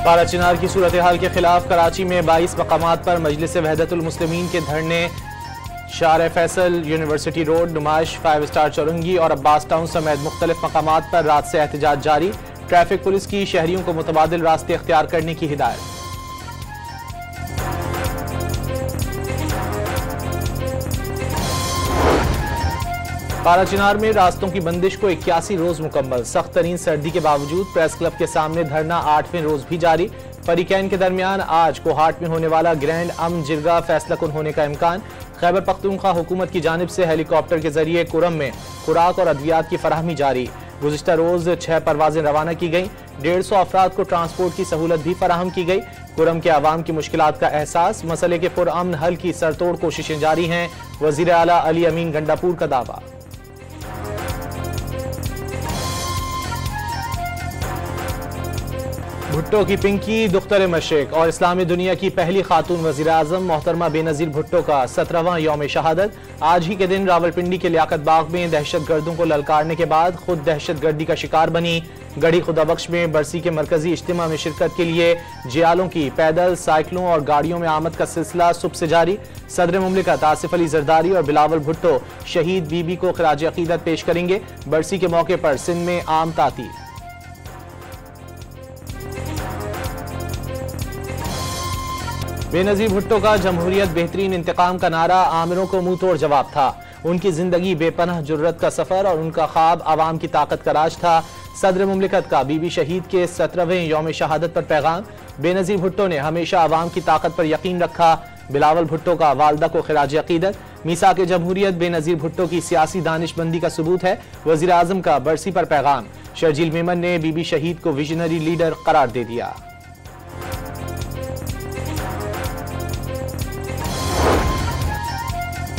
बारा चिनार की सूरत हाल के खिलाफ कराची में 22 मकामात पर मजलिस वहदतुल मुस्लिमीन के धरने, शार फैसल, यूनिवर्सिटी रोड, नुमाइश, 5 स्टार चौरंगी और अब्बास टाउन समेत मुख्तलिफ मकामात पर रात से एहतजाज जारी। ट्रैफिक पुलिस की शहरियों को मुतबादिल रास्ते इख्तियार करने की हिदायत। बारा चिनार में रास्तों की बंदिश को 81 रोज मुकम्मल। सख्त तरीन सर्दी के बावजूद प्रेस क्लब के सामने धरना 8वें रोज भी जारी। फरीकैन के दरमियान आज कोहाट में होने वाला ग्रैंड अमन जिरगा फैसला कुन होने का इम्कान। खैबर पख्तूनख्वा हुकूमत की जानिब से हेलीकॉप्टर के जरिए कुरम में खुराक और अद्वियात की फराहमी जारी। गुज़िश्ता रोज 6 परवाजें रवाना की गई। 150 अफराद को ट्रांसपोर्ट की सहूलत भी फराहम की गई। कुरम के अवाम की मुश्किलात का एहसास, मसले के पुरअमन हल की सरतोड़ कोशिशें जारी हैं। वज़ीर आला अली अमीन गंडापुर का दावा। भुट्टो की पिंकी दुख्तर मशरिक और इस्लामी दुनिया की पहली खातून वज़ीर आज़म मोहतरमा बेनज़ीर भुट्टो का 17वां यौम शहादत। आज ही के दिन रावलपिंडी के लियाकत बाग में दहशत गर्दों को ललकारने के बाद खुद दहशत गर्दी का शिकार बनी। गढ़ी खुदाबख्श में बरसी के मरकजी इज्तिमा में शिरकत के लिए जियालों की पैदल, साइकिलों और गाड़ियों में आमद का सिलसिला सुबह से जारी। सदर मुमलिकत आसिफ अली जरदारी और बिलावल भुट्टो शहीद बीबी को खिराज अकीदत पेश करेंगे। बरसी के मौके पर सिंध में आम ताती। बेनज़ीर भुट्टो का जमहूरियत बेहतरीन इंतकाम का नारा आमिरों को मुंह तोड़ जवाब था। उनकी जिंदगी बेपनाह जुर्रत का सफर और उनका ख्वाब आवाम की ताकत का राज था। सदर मुमलिकत का बीबी शहीद के 17वें यौम शहादत पर पैगाम। बेनज़ीर भुट्टो ने हमेशा आवाम की ताकत पर यकीन रखा। बिलावल भुट्टो का वालदा को खिराज अकीदत। मीसाक जमहूरियत बेनज़ीर भुट्टो की सियासी दानिशमंदी का सबूत है। वज़ीर आज़म का बरसी पर पैगाम। शर्जील मेमन ने बीबी शहीद को विजनरी लीडर करार दे दिया।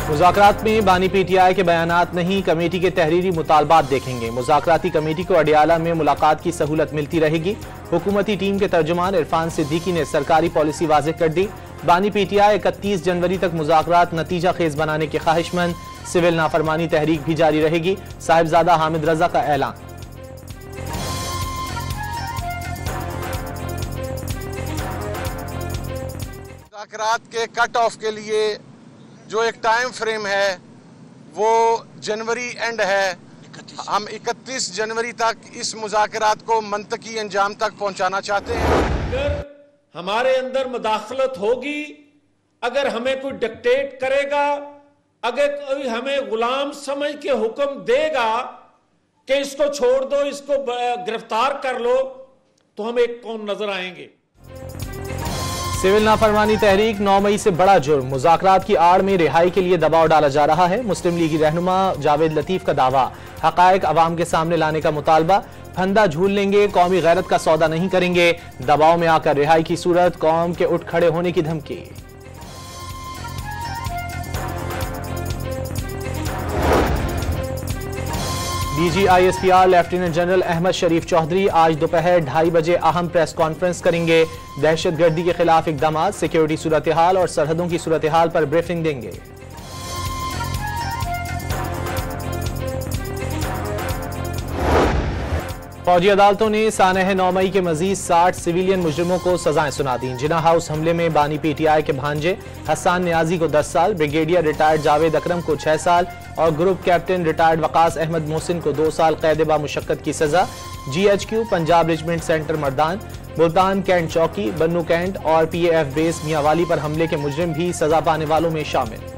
मुज़ाकरात में बानी पीटीआई के बयानात नहीं, कमेटी के तहरीरी मुतालबात देखेंगे। मुज़ाकराती कमेटी को अडियाला में मुलाकात की सहूलत मिलती रहेगी। हुकूमती टीम के तर्जुमान इरफान सिद्दीकी ने सरकारी पॉलिसी वाज़ेह कर दी। बानी पीटीआई 31 जनवरी तक मुज़ाकरात नतीजा खेज बनाने की ख्वाहिशमंद। सिविल नाफरमानी तहरीक भी जारी रहेगी। साहिबजादा हामिद रजा का ऐलान। मुज़ाकरात के कट ऑफ के लिए जो एक टाइम फ्रेम है वो जनवरी एंड है। हम 31 जनवरी तक इस मुज़ाकरात को मंतकी अंजाम तक पहुंचाना चाहते हैं। अगर हमारे अंदर मुदाखलत होगी, अगर हमें कोई डिक्टेट करेगा, अगर कोई हमें गुलाम समझ के हुक्म देगा कि इसको छोड़ दो, इसको गिरफ्तार कर लो, तो हम एक कौम नजर आएंगे। सिविल नाफरमानी तहरीक 9 मई से बड़ा जुर्म। मुज़ाकरात की आड़ में रिहाई के लिए दबाव डाला जा रहा है। मुस्लिम लीगी रहनुमा जावेद लतीफ का दावा। हकायक अवाम के सामने लाने का मुतालबा। फंदा झूल लेंगे, कौमी गैरत का सौदा नहीं करेंगे। दबाव में आकर रिहाई की सूरत, कौम के उठ खड़े होने की धमकी। DGISPR लेफ्टिनेंट जनरल अहमद शरीफ चौधरी आज दोपहर 2:30 बजे अहम प्रेस कॉन्फ्रेंस करेंगे। दहशत गर्दी के खिलाफ इकदाम, सिक्योरिटी सूरत हाल और सरहदों की सूरत हाल पर ब्रीफिंग देंगे। फौजी अदालतों ने सानह 9 मई के मजीद 60 सिविलियन मुजरिमों को सजाएं सुना दी। जिना हाउस हमले में बानी पीटीआई के भांजे हसन नियाजी को 10 साल, ब्रिगेडियर रिटायर्ड जावेद अकरम को 6 साल और group captain retired Waqas Ahmed Mohsin को 2 साल कैद बा मुशक्कत की सजा। GHQ Punjab regiment centre Mardan, Multan cantt चौकी, बन्नू कैंट और PAF बेस मियांवाली पर हमले के मुजरिम भी सजा पाने वालों में शामिल।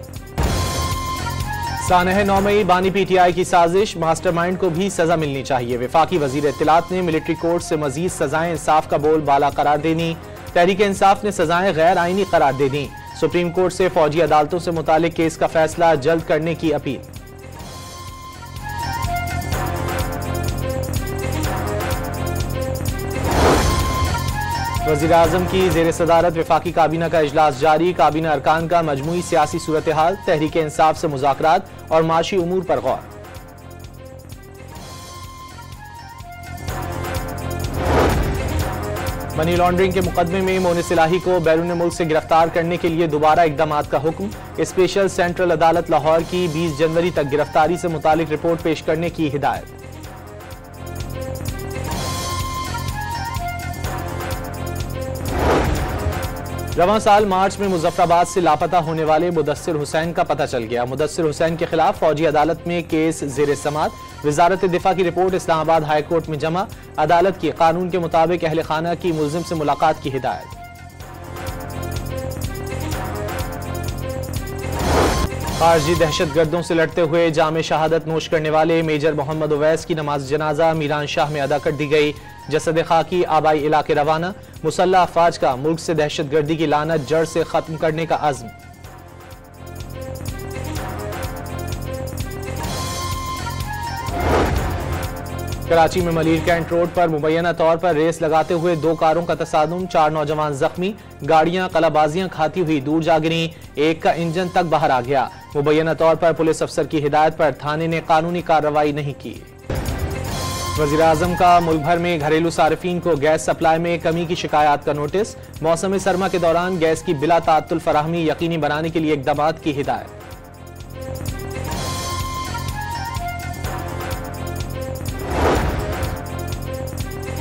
सानह 9 मई बानी पीटीआई की साजिश, मास्टरमाइंड को भी सजा मिलनी चाहिए। वफाकी वजीर इत्तलात ने मिलिट्री कोर्ट से मजीद सजाएं इंसाफ का बोल बाला करार देनी। तहरीक इंसाफ ने सजाएं गैर आईनी करार दे दी। सुप्रीम कोर्ट से फौजी अदालतों से मुतालिक केस का फैसला जल्द करने की अपील। वज़ीर आज़म की ज़ेर सदारत वफाकी काबीना का इजलास जारी। काबीना अरकान का मजमूई सियासी सूरत हाल, तहरीक इंसाफ से मुज़ाकरात और माशी उमूर पर गौर। मनी लॉन्ड्रिंग के मुकदमे में मोइन सिलाही को बैरून मुल्क से गिरफ्तार करने के लिए दोबारा इकदामात का हुक्म। स्पेशल सेंट्रल अदालत लाहौर की 20 जनवरी तक गिरफ्तारी से मुतालिक रिपोर्ट पेश करने की हिदायत। रवां साल मार्च में मुजफ्फराबाद से लापता होने वाले मुदस्सिर हुसैन का पता चल गया। मुदस्सिर हुसैन के खिलाफ फौजी अदालत में केस ज़ेर समात। वजारत दिफा की रिपोर्ट इस्लामाबाद हाई कोर्ट में जमा। अदालत की कानून के मुताबिक अहल खाना की मुल्जिम से मुलाकात की हिदायत। खारजी दहशतगर्दों से लड़ते हुए जामे शहादत नोश करने वाले मेजर मोहम्मद उवैस की नमाज जनाजा मीरान शाह में अदा कर दी गई। जसद खाकी आबाई इलाके रवाना। मुसल्लह अफवाज का मुल्क से दहशतगर्दी की लानत जड़ से खत्म करने का अज़्म। कराची में मलीर कैंट रोड पर मुबैना तौर पर रेस लगाते हुए 2 कारों का तसादुम। 4 नौजवान जख्मी। गाड़ियां कलाबाजियां खाती हुई दूर जा गिरी। एक का इंजन तक बाहर आ गया। मुबैना तौर पर पुलिस अफसर की हिदायत पर थाने ने कानूनी कार्रवाई नहीं की। वज़ीर आज़म का मुल्क भर में घरेलू सार्फिन को गैस सप्लाई में कमी की शिकायत का नोटिस। मौसम सरमा के दौरान गैस की बिला ताअत्तुल फराहमी यकीनी बनाने के लिए इक़दामात की हिदायत।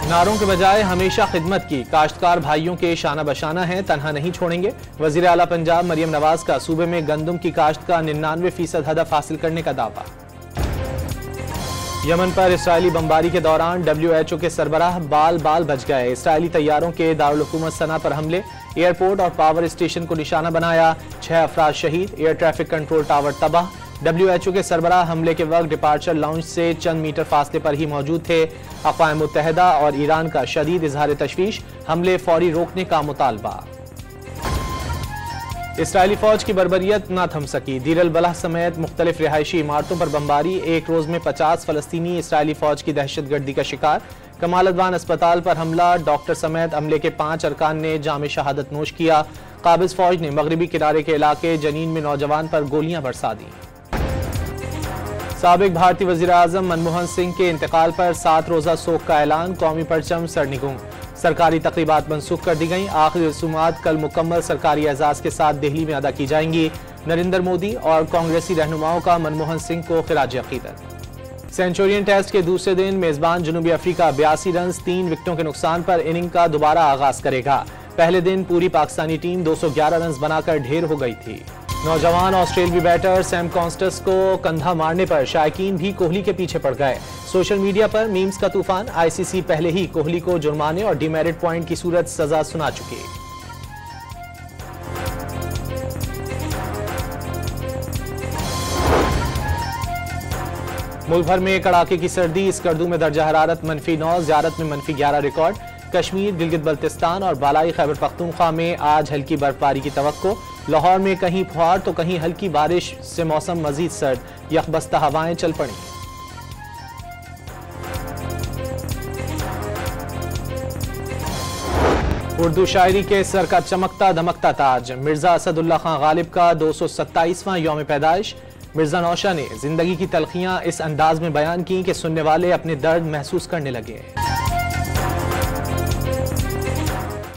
नारों के बजाय हमेशा खिदमत की। काश्तकार भाइयों के शाना बशाना हैं, तनहा नहीं छोड़ेंगे। वज़ीर आला पंजाब मरियम नवाज का सूबे में गंदम की काश्त का 99% हदफ हासिल करने का दावा। यमन पर इसराइली बमबारी के दौरान WHO के सरबराह बाल बाल बच गए। इसराइली तैयारों के दारुल हुकूमत सना पर हमले। एयरपोर्ट और पावर स्टेशन को निशाना बनाया। 6 अफराद शहीद। एयर ट्रैफिक कंट्रोल टावर तबाह। WHO के सरबराह हमले के वक्त डिपार्चर लाउंज से चंद मीटर फासले पर ही मौजूद थे। अक़वाम मुत्तहिदा और ईरान का शदीद इजहार तशवीश। हमले फौरी रोकने का मुतालबा। इसराइली फौज की बर्बरियत ना थम सकी। दीर अल बलह समेत मुख्तलिफ रिहायशी इमारतों पर बमबारी। एक रोज में 50 फलस्तीनी इसराइली फौज की दहशतगर्दी का शिकार। कमाल अदवान अस्पताल पर हमला। डॉक्टर समेत अमले के 5 अरकान ने जामे शहादत नोश किया। काबिज फौज ने मगरबी किनारे के इलाके जनीन में नौजवान पर गोलियां बरसा दी। साबिक भारतीय वज़ीर आज़म मनमोहन सिंह के इंतकाल पर 7 रोज़ा सोग का ऐलान। कौमी परचम सरनिगुम। सरकारी तकरीबात मनसूख कर दी गई। आखिरी रसूमात कल मुकम्मल सरकारी एजाज के साथ दिल्ली में अदा की जाएंगी। नरेंद्र मोदी और कांग्रेसी रहनुमाओं का मनमोहन सिंह को खिराज अकीदत। सेंचुरियन टेस्ट के दूसरे दिन मेजबान जनूबी अफ्रीका 82 रन 3 विकेटों के नुकसान पर इनिंग का दोबारा आगाज करेगा। पहले दिन पूरी पाकिस्तानी टीम 211 रन बनाकर ढेर हो गई थी। नौजवान ऑस्ट्रेलियाई बैटर सैम कॉन्स्टस को कंधा मारने पर शायकीन भी कोहली के पीछे पड़ गए। सोशल मीडिया पर मीम्स का तूफान। ICC पहले ही कोहली को जुर्माने और डिमेरिट पॉइंट की सूरत सजा सुना चुकी है। मुल्क भर में कड़ाके की सर्दी। स्कर्दू में दर्जा हरारत -9, ज़ियारत में -11 रिकॉर्ड। कश्मीर, गिलगित बल्तिस्तान और बालाई खैबर पख्तूनख्वा में आज हल्की बर्फबारी की तवक्को। लाहौर में कहीं फुहार तो कहीं हल्की बारिश से मौसम मजीद सर्द। यकबस्ता हवाएं चल पड़ी। उर्दू शायरी के सर का चमकता धमकता ताज। मिर्जा असदुल्ला खान गालिब का 227वां यौम पैदाइश। मिर्जा नौशा ने जिंदगी की तलखियां इस अंदाज में बयान की कि सुनने वाले अपने दर्द महसूस करने लगे।